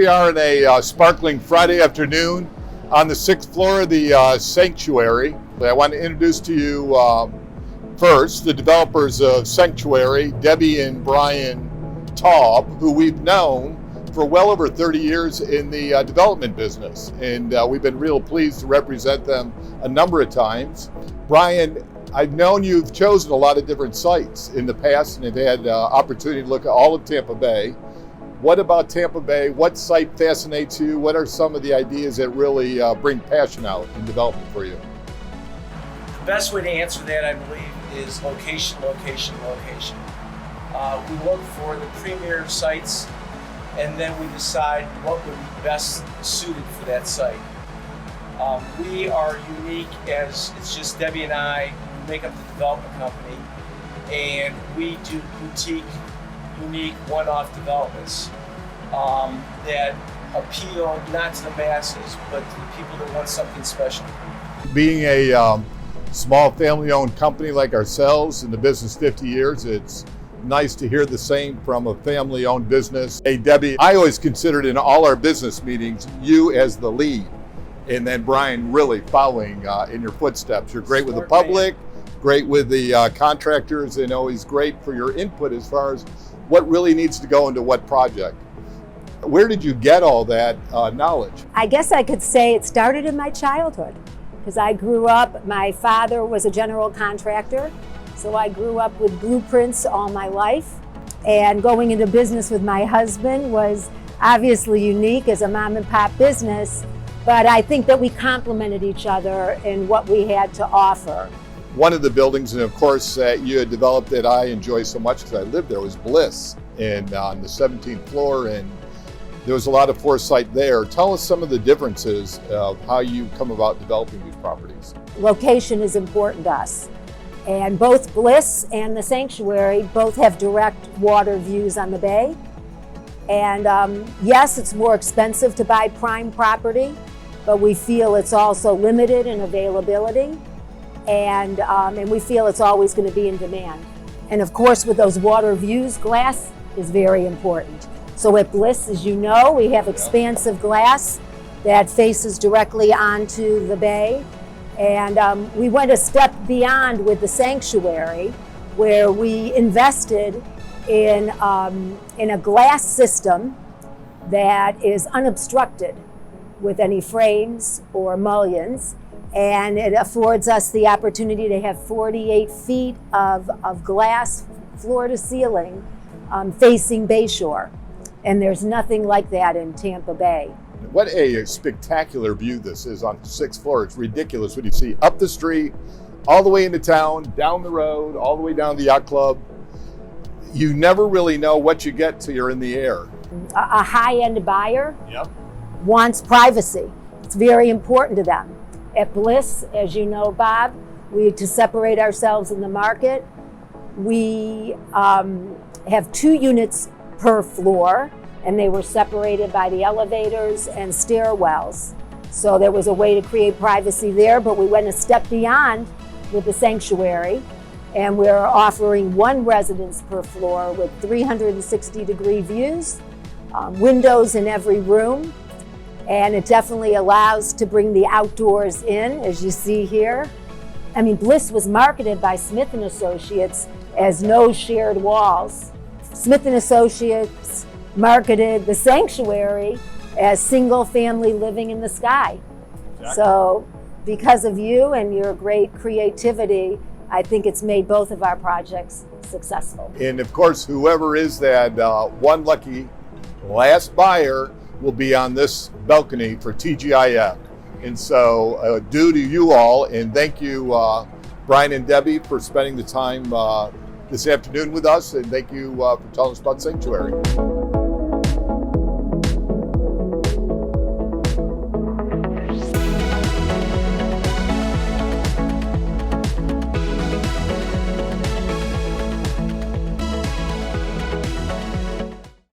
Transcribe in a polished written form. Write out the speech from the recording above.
we are on a sparkling Friday afternoon on the 6th floor of the Sanctuary. I want to introduce to you first the developers of Sanctuary, Debbie and Brian Taub, who we've known for well over 30 years in the development business. And we've been real pleased to represent them a number of times. Brian, I've known you've chosen a lot of different sites in the past and have had opportunity to look at all of Tampa Bay. What about Tampa Bay? What site fascinates you? What are some of the ideas that really bring passion out in development for you? The best way to answer that, I believe, is location, location, location. We look for the premier sites, and then we decide what would be best suited for that site. We are unique as it's just Debbie and I who make up the development company, and we do boutique, unique, one-off developments that appeal not to the masses, but to the people that want something special. Being a small family-owned company like ourselves in the business 50 years, it's nice to hear the same from a family-owned business. Hey, Debbie, I always considered in all our business meetings, you as the lead, and then Brian really following in your footsteps. You're great with the public, great with the contractors, and always great for your input as far as what really needs to go into what project. Where did you get all that knowledge? I guess I could say it started in my childhood, because I grew up, my father was a general contractor, so I grew up with blueprints all my life. And going into business with my husband was obviously unique as a mom and pop business, but I think that we complemented each other in what we had to offer. One of the buildings, and of course you had developed that I enjoy so much because I lived there, was Bliss, and on the 17th floor, and there was a lot of foresight there. Tell us some of the differences of how you come about developing these properties. Location is important to us, and both Bliss and the Sanctuary both have direct water views on the bay. And yes, it's more expensive to buy prime property, but we feel it's also limited in availability. And we feel it's always going to be in demand. And of course, with those water views, glass is very important. So at Bliss, as you know, we have expansive glass that faces directly onto the bay. And we went a step beyond with the Sanctuary, where we invested in a glass system that is unobstructed with any frames or mullions. And it affords us the opportunity to have 48 feet of glass, floor to ceiling, facing Bayshore. And there's nothing like that in Tampa Bay. What a spectacular view this is on the 6th floor. It's ridiculous when you see up the street, all the way into town, down the road, all the way down to the yacht club. You never really know what you get till you're in the air. A high-end buyer wants privacy. It's very important to them. At Bliss, as you know, Bob, to separate ourselves in the market, we have 2 units per floor, and they were separated by the elevators and stairwells. So there was a way to create privacy there, but we went a step beyond with the Sanctuary, and we're offering 1 residence per floor with 360-degree views, windows in every room. And it definitely allows to bring the outdoors in, as you see here. I mean, Bliss was marketed by Smith & Associates as no shared walls. Smith & Associates marketed the Sanctuary as single family living in the sky. Exactly. So because of you and your great creativity, I think it's made both of our projects successful. And of course, whoever is that one lucky last buyer will be on this balcony for TGIF. And so due to you all, and thank you Brian and Debbie for spending the time this afternoon with us, and thank you for telling us about Sanctuary.